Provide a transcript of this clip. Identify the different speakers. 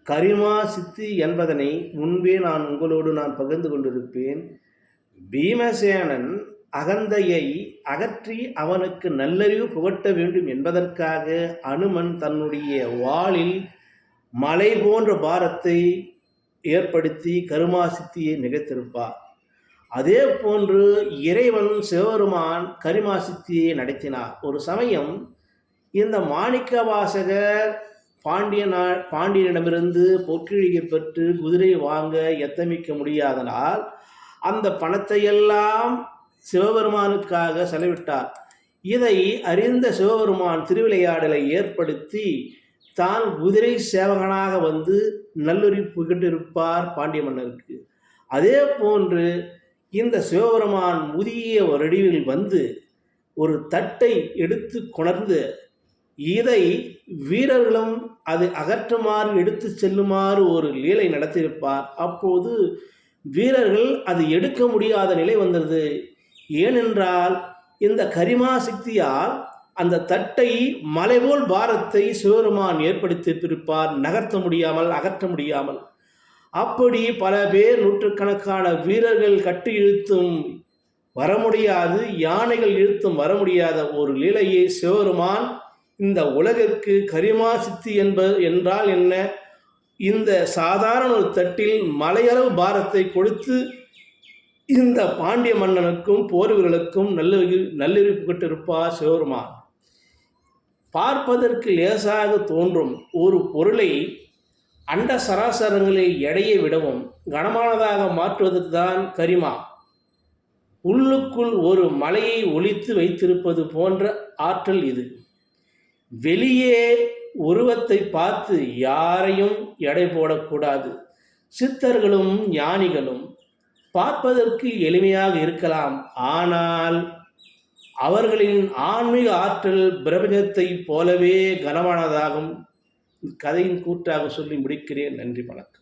Speaker 1: கரிமா சித்தி என்பதனை முன்பே உங்களோடு பகிர்ந்து கொண்டிருப்பேன். பீமசேனன் அகந்தையை அகற்றி அவனுக்கு நல்லறிவு புகட்ட வேண்டும் என்பதற்காக அனுமன் தன்னுடைய வாளில் மலை போன்ற பாரத்தை ஏற்படுத்தி கருமா சித்தியை நிகழ்த்திருப்பார். அதே போன்று இறைவன் சிவபெருமான் கரிமா சித்தியை நடத்தினார். ஒரு சமயம் இந்த மாணிக்க வாசகர் பாண்டியனிடமிருந்து பொற்கிழியை பெற்று குதிரை வாங்க எத்தமிக்க முடியாதனால் அந்த பணத்தையெல்லாம் சிவபெருமானுக்காக செலவிட்டார். இதை அறிந்த சிவபெருமான் திருவிளையாடலை ஏற்படுத்தி தான் குதிரை சேவகனாக வந்து நல்லுறி புகட்டிருப்பார் பாண்டிய மன்னருக்கு. அதே போன்று இந்த சிவபெருமான் முதிய ஒரு அடிவில் வந்து ஒரு தட்டை எடுத்து கொணர்ந்து இதை வீரர்களும் அது அகற்றுமாறு எடுத்து செல்லுமாறு ஒரு லீலை நடத்தியிருப்பார். அப்போது வீரர்கள் அது எடுக்க முடியாத நிலை வந்தது. ஏனென்றால் இந்த கரிமா சக்தியால் அந்த தட்டை மலைபோல் பாரத்தை சிவபெருமான் ஏற்படுத்தியிருப்பார், நகர்த்த முடியாமல் அகற்ற முடியாமல். அப்படி பல பேர் நூற்றுக்கணக்கான வீரர்கள் கட்டி இழுத்தும் வர முடியாது, யானைகள் இழுத்தும் வர முடியாத ஒரு லீலையை சிவபெருமான் இந்த உலகிற்கு கரிமா சித்தி என்றால் என்ன, இந்த சாதாரண ஒரு தட்டில் மலையளவு பாரத்தை கொடுத்து இந்த பாண்டிய மன்னனுக்கும் போர் வீரர்களுக்கும் நல்லறிவு புகட்டிருப்பார் சிவபெருமான். பார்ப்பதற்கு லேசாக தோன்றும் ஒரு பொருளை அண்ட சராசரங்களில் எடையை விடவும் கனமானதாக மாற்றுவதற்கு தான் கரிமா. உள்ளுக்குள் ஒரு மலையை ஒளித்து வைத்திருப்பது போன்ற ஆற்றல் இது. வெளியே உருவத்தை பார்த்து யாரையும் எடை போடக்கூடாது. சித்தர்களும் ஞானிகளும் பார்ப்பதற்கு எளிமையாக இருக்கலாம், ஆனால் அவர்களின் ஆன்மீக ஆற்றல் பிரபஞ்சத்தை போலவே கனமானதாகும். கதையின் கூற்றாக சொல்லி முடிக்கிறேன். நன்றி, வணக்கம்.